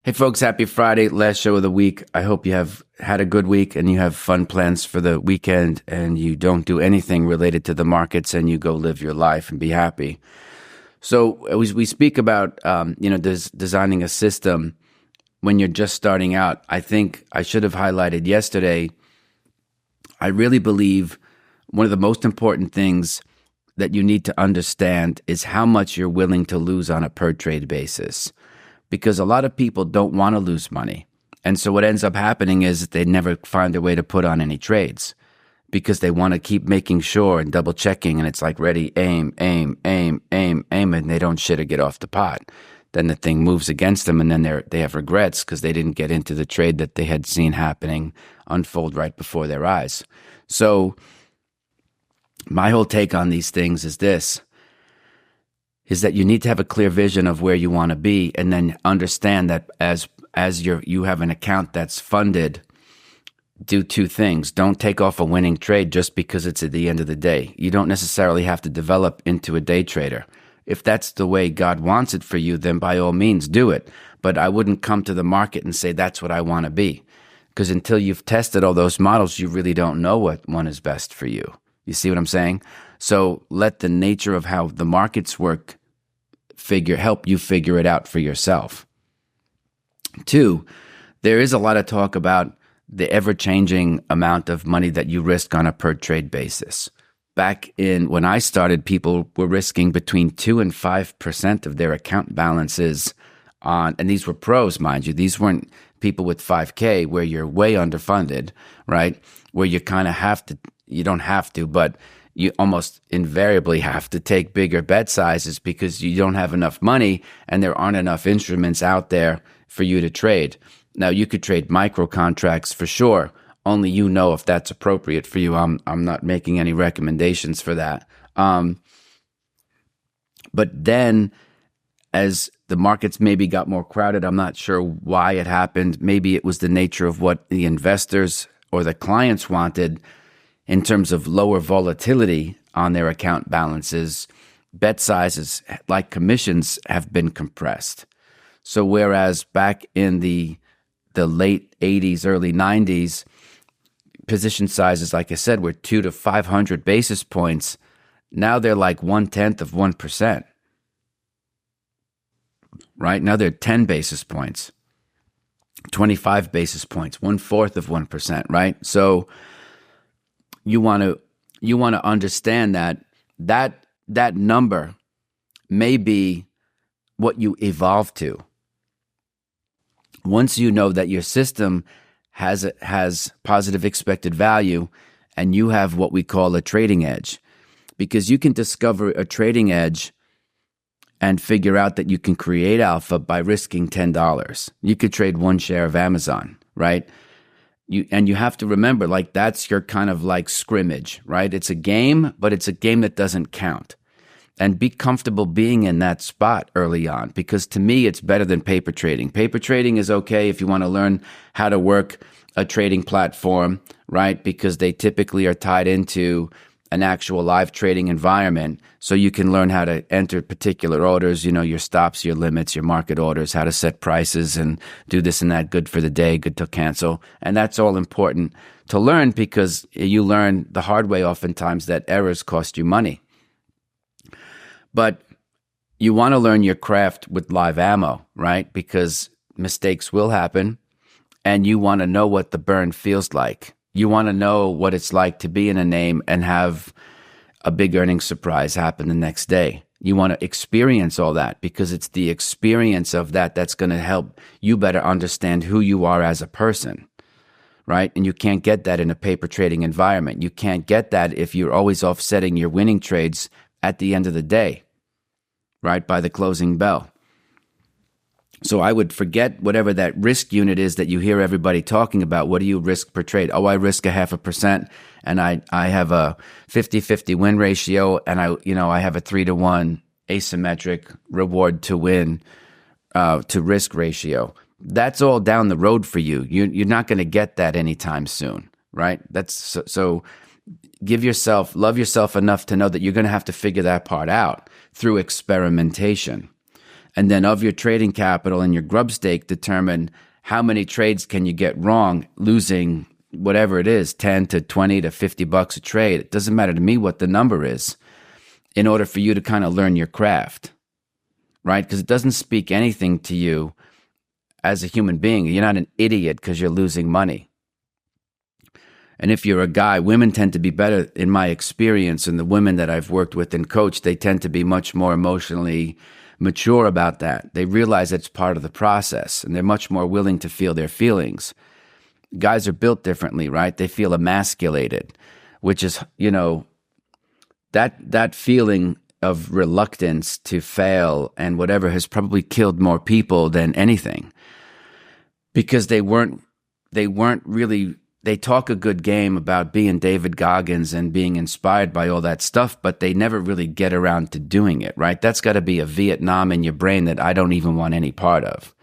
Hey folks, happy Friday, last show of the week. I hope you have had a good week and you have fun plans for the weekend and you don't do anything related to the markets and you go live your life and be happy. So as we speak about, designing a system when you're just starting out, I think I should have highlighted yesterday, I really believe one of the most important things that you need to understand is how much you're willing to lose on a per trade basis. Because a lot of people don't want to lose money. And so what ends up happening is they never find a way to put on any trades because they want to keep making sure and double checking. And it's like ready, aim, aim, aim, aim, aim, and they don't shit or get off the pot. Then the thing moves against them and then they have regrets because they didn't get into the trade that they had seen happening unfold right before their eyes. So my whole take on these things is this. Is that you need to have a clear vision of where you want to be and then understand that as you have an account that's funded, do two things. Don't take off a winning trade just because it's at the end of the day. You don't necessarily have to develop into a day trader. If that's the way God wants it for you, then by all means do it. But I wouldn't come to the market and say that's what I want to be. Because until you've tested all those models, you really don't know what one is best for you. You see what I'm saying? So let the nature of how the markets work help you figure it out for yourself. Two, there is a lot of talk about the ever-changing amount of money that you risk on a per-trade basis. Back when I started, people were risking between 2 and 5% of their account balances on, and these were pros, mind you. These weren't people with 5K where you're way underfunded, right? Where you kind of have to, you don't have to, but you almost invariably have to take bigger bet sizes because you don't have enough money and there aren't enough instruments out there for you to trade. Now, you could trade micro contracts for sure. Only you know if that's appropriate for you. I'm not making any recommendations for that. But then as the markets maybe got more crowded, I'm not sure why it happened. Maybe it was the nature of what the investors or the clients wanted in terms of lower volatility on their account balances. Bet sizes like commissions have been compressed. So whereas back in the late 80s, early 90s, position sizes, like I said, were 200 to 500 basis points, now they're like 1/10 of 1%. Right? Now they're 10 basis points, 25 basis points, 1/4 of 1%, right? So you want to understand that number may be what you evolve to. Once you know that your system has positive expected value and you have what we call a trading edge, because you can discover a trading edge and figure out that you can create alpha by risking $10. You could trade one share of Amazon, right? You have to remember, like, that's your kind of like scrimmage, right? It's a game, but it's a game that doesn't count. And be comfortable being in that spot early on, because to me, it's better than paper trading. Paper trading is okay if you want to learn how to work a trading platform, right? Because they typically are tied into an actual live trading environment. So you can learn how to enter particular orders, your stops, your limits, your market orders, how to set prices and do this and that, good for the day, good to cancel. And that's all important to learn because you learn the hard way oftentimes that errors cost you money. But you want to learn your craft with live ammo, right? Because mistakes will happen and you want to know what the burn feels like. You want to know what it's like to be in a name and have a big earnings surprise happen the next day. You want to experience all that because it's the experience of that that's going to help you better understand who you are as a person, right? And you can't get that in a paper trading environment. You can't get that if you're always offsetting your winning trades at the end of the day, right, by the closing bell. So I would forget whatever that risk unit is that you hear everybody talking about. What do you risk per trade? Oh, I risk 0.5%, and I have a 50-50 win ratio, and I have a 3-to-1 asymmetric reward to win to risk ratio. That's all down the road for you. You're not going to get that anytime soon, right? That's so. Love yourself enough to know that you're going to have to figure that part out through experimentation. And then of your trading capital and your grub stake, determine how many trades can you get wrong, losing whatever it is, 10 to 20 to $50 a trade. It doesn't matter to me what the number is, in order for you to kind of learn your craft, right? Because it doesn't speak anything to you as a human being. You're not an idiot because you're losing money. And if you're a guy, women tend to be better, in my experience, and the women that I've worked with and coached, they tend to be much more emotionally mature about that. They realize it's part of the process, and they're much more willing to feel their feelings. Guys are built differently, right? They feel emasculated, which is, that feeling of reluctance to fail and whatever has probably killed more people than anything, because they weren't really. They talk a good game about being David Goggins and being inspired by all that stuff, but they never really get around to doing it, right? That's got to be a Vietnam in your brain that I don't even want any part of,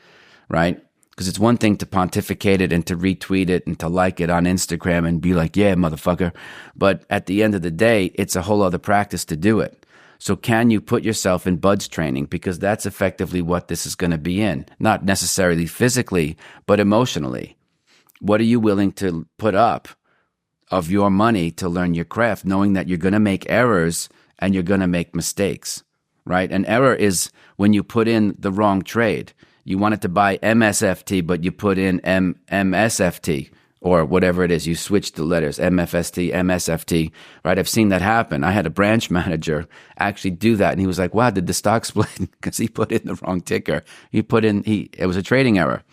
right? Because it's one thing to pontificate it and to retweet it and to like it on Instagram and be like, yeah, motherfucker. But at the end of the day, it's a whole other practice to do it. So can you put yourself in buds training? Because that's effectively what this is going to be in. Not necessarily physically, but emotionally. What are you willing to put up of your money to learn your craft, knowing that you're going to make errors and you're going to make mistakes, right? An error is when you put in the wrong trade. You wanted to buy MSFT, but you put in MSFT or whatever it is. You switch the letters, MFST, MSFT, right? I've seen that happen. I had a branch manager actually do that, and he was like, wow, did the stock split? Because he put in the wrong ticker. It was a trading error.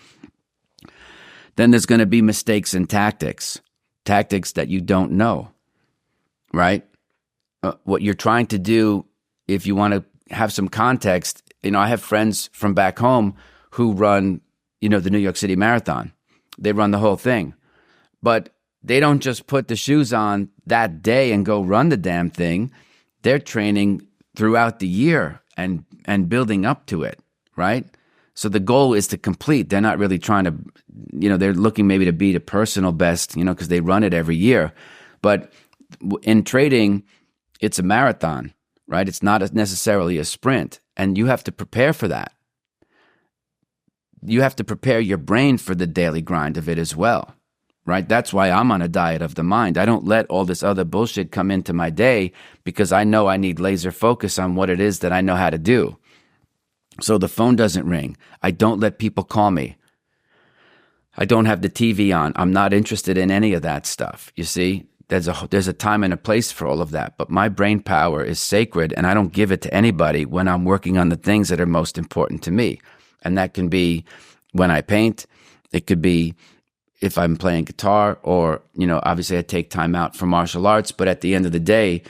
Then there's going to be mistakes in tactics that you don't know, right? What you're trying to do, if you want to have some context, I have friends from back home who run, the New York City Marathon. They run the whole thing. But they don't just put the shoes on that day and go run the damn thing. They're training throughout the year and building up to it, right? So the goal is to complete. They're not really trying to, they're looking maybe to beat a personal best, because they run it every year. But in trading, it's a marathon, right? It's not necessarily a sprint. And you have to prepare for that. You have to prepare your brain for the daily grind of it as well, right? That's why I'm on a diet of the mind. I don't let all this other bullshit come into my day, because I know I need laser focus on what it is that I know how to do. So the phone doesn't ring. I don't let people call me. I don't have the TV on. I'm not interested in any of that stuff. You see, there's a time and a place for all of that. But my brain power is sacred, and I don't give it to anybody when I'm working on the things that are most important to me. And that can be when I paint. It could be if I'm playing guitar, or, obviously I take time out for martial arts. But at the end of the day,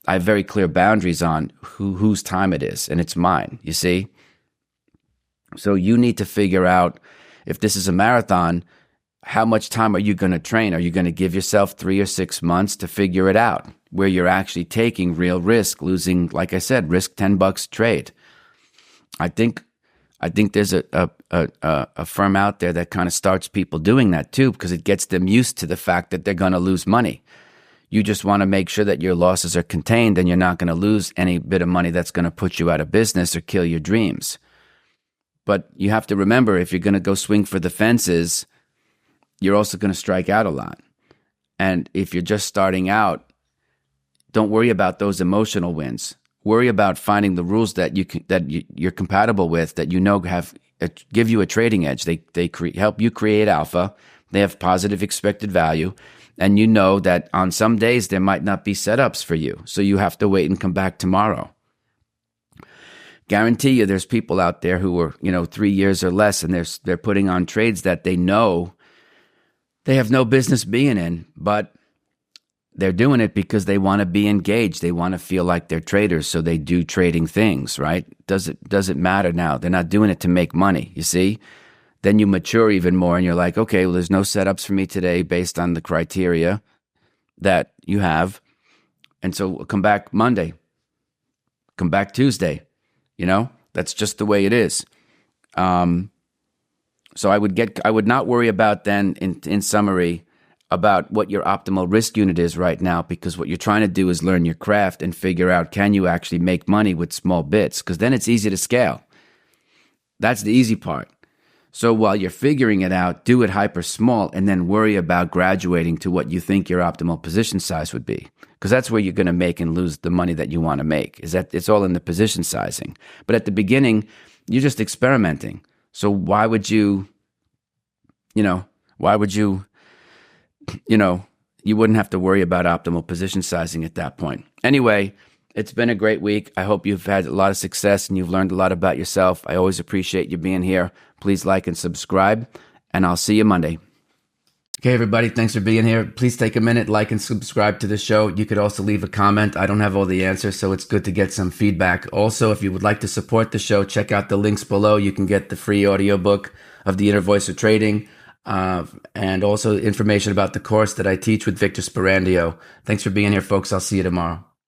I have very clear boundaries on whose time it is, and it's mine, you see? So you need to figure out, if this is a marathon, how much time are you going to train? Are you going to give yourself 3 or 6 months to figure it out, where you're actually taking real risk, losing, like I said, risk $10 a trade? I think there's a firm out there that kind of starts people doing that too, because it gets them used to the fact that they're going to lose money. You just want to make sure that your losses are contained and you're not going to lose any bit of money that's going to put you out of business or kill your dreams. But you have to remember, if you're going to go swing for the fences, you're also going to strike out a lot. And if you're just starting out, don't worry about those emotional wins. Worry about finding the rules that you're compatible with, that give you a trading edge. They help you create alpha. They have positive expected value. And you know that on some days there might not be setups for you. So you have to wait and come back tomorrow. Guarantee you there's people out there who are, 3 years or less, and they're putting on trades that they know they have no business being in, but they're doing it because they want to be engaged. They want to feel like they're traders, so they do trading things, right? Does it matter now? They're not doing it to make money, you see? Then you mature even more, and you're like, okay, well, there's no setups for me today based on the criteria that you have. And so we'll come back Monday, come back Tuesday. That's just the way it is. So I would not worry about then, in summary, about what your optimal risk unit is right now, because what you're trying to do is learn your craft and figure out, can you actually make money with small bits? Because then it's easy to scale. That's the easy part. So while you're figuring it out, do it hyper small and then worry about graduating to what you think your optimal position size would be. Because that's where you're going to make and lose the money that you want to make, is that it's all in the position sizing. But at the beginning, you're just experimenting. So why would you, why would you, you wouldn't have to worry about optimal position sizing at that point. Anyway, it's been a great week. I hope you've had a lot of success and you've learned a lot about yourself. I always appreciate you being here. Please like and subscribe, and I'll see you Monday. Okay, everybody, thanks for being here. Please take a minute, like and subscribe to the show. You could also leave a comment. I don't have all the answers, so it's good to get some feedback. Also, if you would like to support the show, check out the links below. You can get the free audiobook of The Inner Voice of Trading, and also information about the course that I teach with Victor Sperandio. Thanks for being here, folks. I'll see you tomorrow.